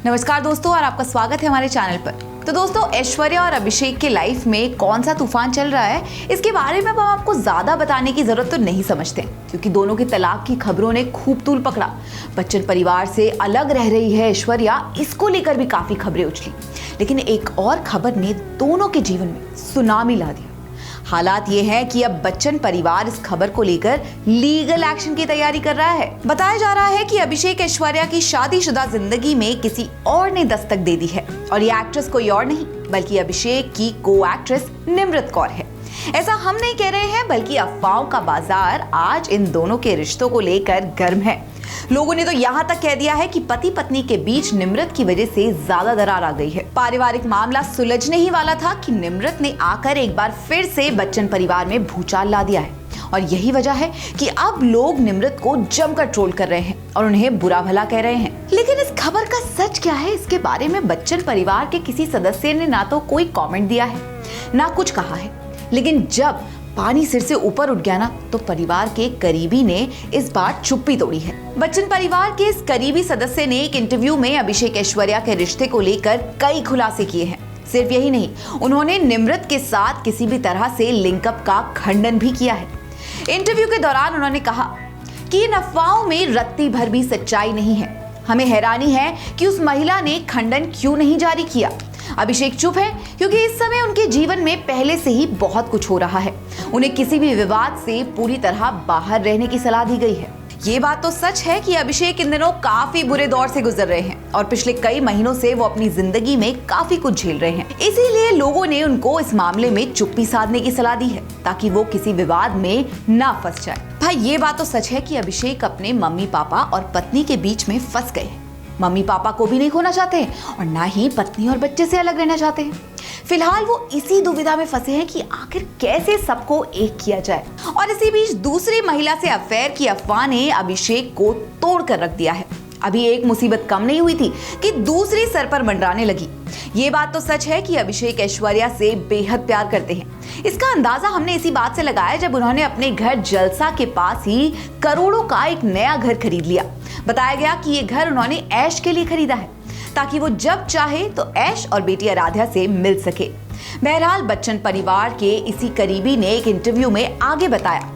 नमस्कार दोस्तों, और आपका स्वागत है हमारे चैनल पर। तो दोस्तों, ऐश्वर्या और अभिषेक के लाइफ में कौन सा तूफान चल रहा है, इसके बारे में अब हम आपको ज्यादा बताने की जरूरत तो नहीं समझते, क्योंकि दोनों के तलाक की खबरों ने खूब तूल पकड़ा। बच्चन परिवार से अलग रह रही है ऐश्वर्या, इसको लेकर भी काफी खबरें उछली। लेकिन एक और खबर ने दोनों के जीवन में सुनामी ला दिया। हालात ये हैं कि अब बच्चन परिवार इस खबर को लेकर लीगल एक्शन की तैयारी कर रहा है। बताया जा रहा है कि अभिषेक ऐश्वर्या की शादीशुदा जिंदगी में किसी और ने दस्तक दे दी है, और ये एक्ट्रेस कोई और नहीं बल्कि अभिषेक की को एक्ट्रेस निम्रत कौर है। ऐसा हम नहीं कह रहे हैं, बल्कि अफवाहों का बाजार आज इन दोनों के रिश्तों को लेकर गर्म है। लोगों ने तो यहाँ तक कह दिया है कि पति पत्नी के बीच निम्रत की वजह से ज्यादा दरार आ गई है। पारिवारिक मामला सुलझने ही वाला था कि निम्रत ने आकर एक बार फिर से बच्चन परिवार में भूचाल ला दिया है, और यही वजह है कि अब लोग निम्रत को जमकर ट्रोल कर रहे हैं और उन्हें बुरा भला कह रहे हैं। लेकिन इस खबर का सच क्या है, इसके बारे में बच्चन परिवार के किसी सदस्य ने ना तो कोई कॉमेंट दिया है, ना कुछ कहा है। लेकिन जब पानी सिर से ऊपर उठ गया ना, तो परिवार के करीबी ने इस बार चुप्पी तोड़ी है। बच्चन परिवार के इस करीबी सदस्य ने एक इंटरव्यू में अभिषेक ऐश्वर्या के रिश्ते को लेकर कई खुलासे किए हैं। सिर्फ यही नहीं, उन्होंने निम्रत के साथ किसी भी तरह से लिंकअप का खंडन भी किया है। इंटरव्यू के दौरान उन्होंने कहा कि इन अफवाहों में रत्ती भर भी सच्चाई नहीं है। हमें हैरानी है कि उस महिला ने खंडन क्यों नहीं जारी किया। अभिषेक चुप है क्योंकि इस समय उनके जीवन में पहले से ही बहुत कुछ हो रहा है। उन्हें किसी भी विवाद से पूरी तरह बाहर रहने की सलाह दी गई है। ये बात तो सच है कि अभिषेक इन दिनों काफी बुरे दौर से गुजर रहे हैं, और पिछले कई महीनों से वो अपनी जिंदगी में काफी कुछ झेल रहे हैं। इसीलिए लोगों ने उनको इस मामले में चुप्पी साधने की सलाह दी है, ताकि वो किसी विवाद में ना फंस जाए। भाई, ये बात तो सच है कि अभिषेक अपने मम्मी पापा और पत्नी के बीच में फंस गए हैं। मम्मी पापा को भी नहीं खोना चाहते हैं, और ना ही पत्नी और बच्चे से अलग रहना चाहते हैं। फिलहाल वो इसी दुविधा में फंसे हैं कि आखिर कैसे सबको एक किया जाए। और इसी बीच दूसरी महिला से अफेयर की अफवाह ने अभिषेक को तोड़ कर रख दिया है। अभी एक मुसीबत कम नहीं हुई थी कि दूसरी सर पर मंडराने लगी। ये बात तो सच है कि अभिषेक ऐश्वर्या से बेहद प्यार करते हैं। इसका अंदाजा हमने इसी बात से लगाया जब उन्होंने अपने घर जलसा के पास ही करोड़ों का एक नया घर खरीद लिया। बताया गया कि ये घर उन्होंने ऐश के लिए खरीदा है, ताकि वो जब चाहे तो ऐश और बेटी आराध्या से मिल सके। बहरहाल बच्चन परिवार के इसी करीबी ने एक इंटरव्यू में आगे बताया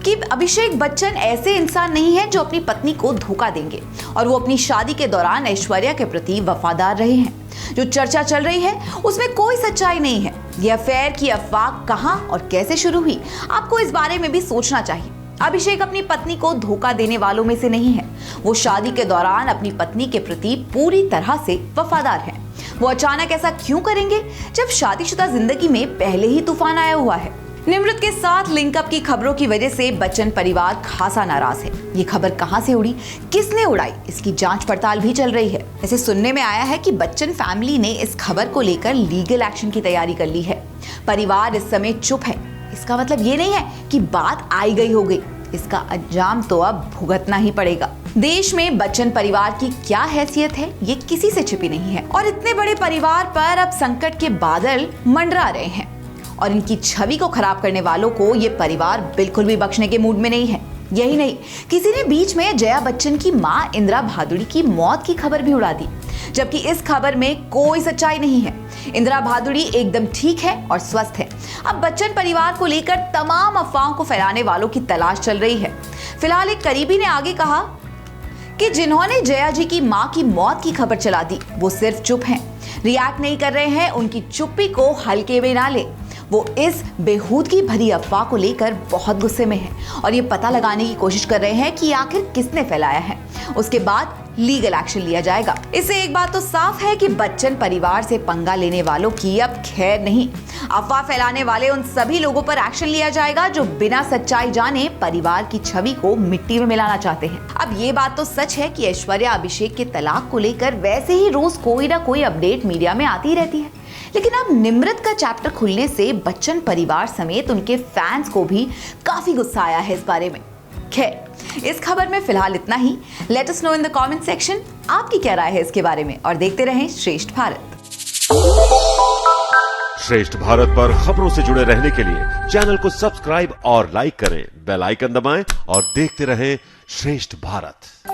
कि अभिषेक बच्चन ऐसे इंसान नहीं है जो अपनी पत्नी को धोखा देंगे, और वो अपनी शादी के दौरान ऐश्वर्या के प्रति वफादार रहे हैं। जो चर्चा चल रही है उसमें कोई सच्चाई नहीं है। ये अफेयर की अफवाह कहां और कैसे शुरू हुई, आपको इस बारे में भी सोचना चाहिए। अभिषेक अपनी पत्नी को धोखा देने वालों में से नहीं है। वो शादी के दौरान अपनी पत्नी के प्रति पूरी तरह से वफादार हैं। वो अचानक ऐसा क्यों करेंगे जब शादीशुदा जिंदगी में पहले ही तूफान आया हुआ है। निम्रत के साथ लिंकअप की खबरों की वजह से बच्चन परिवार खासा नाराज है। ये खबर कहां से उड़ी, किसने उड़ाई, इसकी जांच पड़ताल भी चल रही है। ऐसे सुनने में आया है कि बच्चन फैमिली ने इस खबर को लेकर लीगल एक्शन की तैयारी कर ली है। परिवार इस समय चुप है, इसका मतलब ये नहीं है कि बात आई गई हो गई। इसका अंजाम तो अब भुगतना ही पड़ेगा। देश में बच्चन परिवार की क्या हैसियत है, ये किसी से छिपी नहीं है, और इतने बड़े परिवार पर अब संकट के बादल मंडरा रहे हैं, और इनकी छवि को खराब करने वालों को ये परिवार बिल्कुल भी बख्शने के मूड में नहीं है। यही नहीं, किसी ने बीच में जया बच्चन की मां इंदिरा भादुड़ी की मौत की खबर भी उड़ा दी, जबकि इस खबर में कोई सच्चाई नहीं है। इंदिरा भादुड़ी एकदम ठीक है और स्वस्थ है। अब बच्चन परिवार को लेकर तमाम अफवाहों को फैलाने वालों की तलाश चल रही है। फिलहाल एक करीबी ने आगे कहा कि जिन्होंने जया जी की मां की मौत की खबर चला दी, वो सिर्फ चुप हैं, रिएक्ट नहीं कर रहे हैं। उनकी चुप्पी को हल्के में ना ले। वो इस बेहूदगी भरी अफवाह को लेकर बहुत गुस्से में है, और ये पता लगाने की कोशिश कर रहे हैं कि आखिर किसने फैलाया है। उसके बाद लीगल एक्शन लिया जाएगा। इससे एक बात तो साफ है कि बच्चन परिवार से पंगा लेने वालों की अब खैर नहीं। अफवाह फैलाने वाले उन सभी लोगों पर एक्शन लिया जाएगा जो बिना सच्चाई जाने परिवार की छवि को मिट्टी में मिलाना चाहते हैं। अब ये बात तो सच है कि ऐश्वर्या अभिषेक के तलाक को लेकर वैसे ही रोज कोई ना कोई अपडेट मीडिया में आती रहती है, लेकिन अब निम्रत का चैप्टर खुलने से बच्चन परिवार समेत उनके फैंस को भी काफी गुस्सा आया है इस बारे में। खैर, इस खबर में फिलहाल इतना ही। Let us know in the comment section आपकी क्या राय है इसके बारे में, और देखते रहें श्रेष्ठ भारत। श्रेष्ठ भारत पर खबरों से जुड़े रहने के लिए चैनल को सब्सक्राइब और लाइक करें, बेल आइकन दबाएं और देखते रहें श्रेष्ठ भारत।